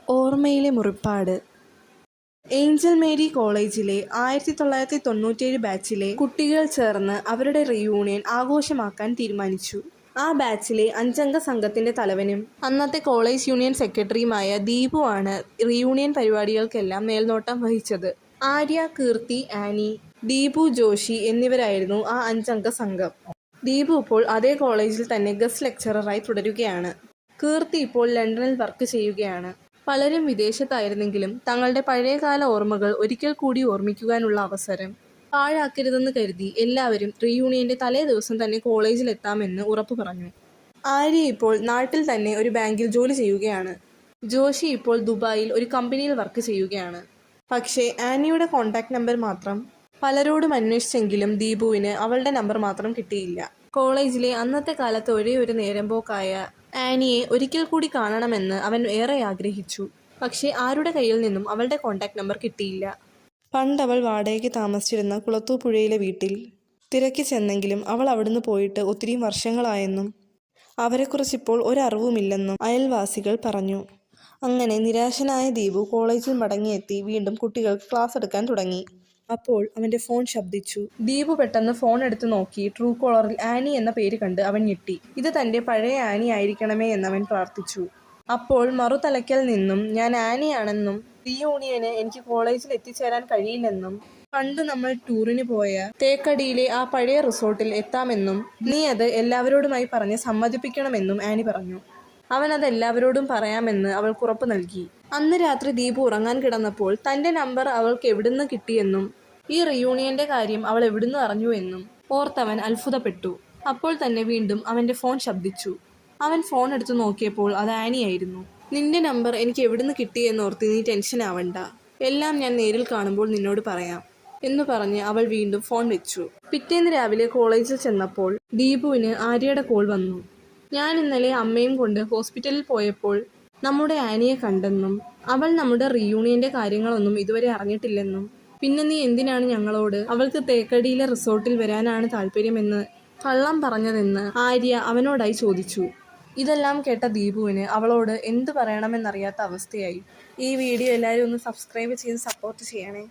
ഓർമ്മയിലെ മുറിപ്പാട്. Angel Mary കോളേജിലെ 1997 ബാച്ചിലെ കുട്ടികൾ ചേർന്ന് അവരുടെ റീയൂണിയൻ ആഘോഷമാക്കാൻ തീരുമാനിച്ചു. ആ ബാച്ചിലെ 5 അംഗ സംഘത്തിന്റെ തലവനും അന്നത്തെ കോളേജ് യൂണിയൻ സെക്രട്ടറിയുമായ ദീപു ആണ് റീയൂണിയൻ പരിപാടികൾക്കെല്ലാം മേൽനോട്ടം വഹിച്ചത്. ആര്യ, കീർത്തി, ആനി, ദീപു, ജോഷി എന്നിവരായിരുന്നു ആ 5 അംഗ സംഘം. ദീപു ഇപ്പോൾ അതേ കോളേജിൽ തന്നെ ഗസ്റ്റ് ലെക്ചററായി തുടരുകയാണ്. കീർത്തി ഇപ്പോൾ ലണ്ടനിൽ വർക്ക് ചെയ്യുകയാണ്. പലരും വിദേശത്തായിരുന്നെങ്കിലും തങ്ങളുടെ പഴയകാല ഓർമ്മകൾ ഒരിക്കൽ കൂടി ഓർമ്മിക്കുവാനുള്ള അവസരം പാഴാക്കരുതെന്ന് കരുതി എല്ലാവരും റീയൂണിയന്റെ തലേ ദിവസം തന്നെ കോളേജിലെത്താമെന്ന് ഉറപ്പു പറഞ്ഞു. ആര്യ ഇപ്പോൾ നാട്ടിൽ തന്നെ ഒരു ബാങ്കിൽ ജോലി ചെയ്യുകയാണ്. ജോഷി ഇപ്പോൾ ദുബായിൽ ഒരു കമ്പനിയിൽ വർക്ക് ചെയ്യുകയാണ്. പക്ഷേ ആനിയുടെ കോൺടാക്ട് നമ്പർ മാത്രം പലരോടും അന്വേഷിച്ചെങ്കിലും ദീപുവിന് അവളുടെ നമ്പർ മാത്രം കിട്ടിയില്ല. കോളേജിലെ അന്നത്തെ കാലത്ത് ഒരേയൊരു നേരമ്പോക്കായ ആനിയെ ഒരിക്കൽ കൂടി കാണണമെന്ന് അവൻ ഏറെ ആഗ്രഹിച്ചു. പക്ഷേ ആരുടെ കയ്യിൽ നിന്നും അവളുടെ കോൺടാക്ട് നമ്പർ കിട്ടിയില്ല. പണ്ടവൾ വാടകയ്ക്ക് താമസിച്ചിരുന്ന കുളത്തൂപ്പുഴയിലെ വീട്ടിൽ തിരക്കി ചെന്നെങ്കിലും അവൾ അവിടുന്ന് പോയിട്ട് ഒത്തിരി വർഷങ്ങളായെന്നും അവരെക്കുറിച്ചിപ്പോൾ ഒരറിവുമില്ലെന്നും അയൽവാസികൾ പറഞ്ഞു. അങ്ങനെ നിരാശനായ ദീപു കോളേജിൽ മടങ്ങിയെത്തി വീണ്ടും കുട്ടികൾക്ക് ക്ലാസ് എടുക്കാൻ തുടങ്ങി. അപ്പോൾ അവൻ്റെ ഫോൺ ശബ്ദിച്ചു. ദീപു പെട്ടെന്ന് ഫോൺ എടുത്തു നോക്കി. ട്രൂ കോളറിൽ ആനി എന്ന പേര് കണ്ട് അവൻ ഞെട്ടി. ഇത് തൻ്റെ പഴയ ആനി ആയിരിക്കണമേ എന്നവൻ പ്രാർത്ഥിച്ചു. അപ്പോൾ മറുതലയ്ക്കൽ നിന്നും ഞാൻ ആനിയാണെന്നും റീയൂണിയന് എനിക്ക് കോളേജിൽ എത്തിച്ചേരാൻ കഴിയില്ലെന്നും പണ്ട് നമ്മൾ ടൂറിന് പോയ തേക്കടിയിലെ ആ പഴയ റിസോർട്ടിൽ എത്താമെന്നും നീ അത് എല്ലാവരോടുമായി പറഞ്ഞ് സമ്മതിപ്പിക്കണമെന്നും ആനി പറഞ്ഞു. അവൻ അത് എല്ലാവരോടും പറയാമെന്ന് അവൾക്ക് ഉറപ്പ് നൽകി. അന്ന് രാത്രി ദീപു ഉറങ്ങാൻ കിടന്നപ്പോൾ തൻ്റെ നമ്പർ അവൾക്ക് എവിടുന്ന് കിട്ടിയെന്നും ഈ റീയൂണിയന്റെ കാര്യം അവൾ എവിടുന്ന് അറിഞ്ഞു എന്നും ഓർത്തവൻ അത്ഭുതപ്പെട്ടു. അപ്പോൾ തന്നെ വീണ്ടും അവൻ്റെ ഫോൺ ശബ്ദിച്ചു. അവൻ ഫോൺ എടുത്തു നോക്കിയപ്പോൾ അത് ആനിയായിരുന്നു. നിന്റെ നമ്പർ എനിക്ക് എവിടുന്ന് കിട്ടിയെന്നോർത്ത് നീ ടെൻഷൻ ആവണ്ട, എല്ലാം ഞാൻ നേരിൽ കാണുമ്പോൾ നിന്നോട് പറയാം എന്ന് പറഞ്ഞ് അവൾ വീണ്ടും ഫോൺ വെച്ചു. പിറ്റേന്ന് രാവിലെ കോളേജിൽ ചെന്നപ്പോൾ ദീപുവിന് ആര്യയുടെ കോൾ വന്നു. ഞാൻ ഇന്നലെ അമ്മയും കൊണ്ട് ഹോസ്പിറ്റലിൽ പോയപ്പോൾ നമ്മുടെ ആനിയെ കണ്ടെന്നും അവൾ നമ്മുടെ റീയൂണിയന്റെ കാര്യങ്ങളൊന്നും ഇതുവരെ അറിഞ്ഞിട്ടില്ലെന്നും പിന്നെ നീ എന്തിനാണ് ഞങ്ങളോട് അവൾക്ക് തേക്കടിയിലെ റിസോർട്ടിൽ വരാനാണ് താല്പര്യമെന്ന് കള്ളം പറഞ്ഞതെന്ന് ആര്യ അവനോടായി ചോദിച്ചു. ഇതെല്ലാം കേട്ട ദീപുവിന് അവളോട് എന്തു പറയണമെന്നറിയാത്ത അവസ്ഥയായി. ഈ വീഡിയോ എല്ലാവരും ഒന്ന് സബ്സ്ക്രൈബ് ചെയ്ത് സപ്പോർട്ട് ചെയ്യണേ.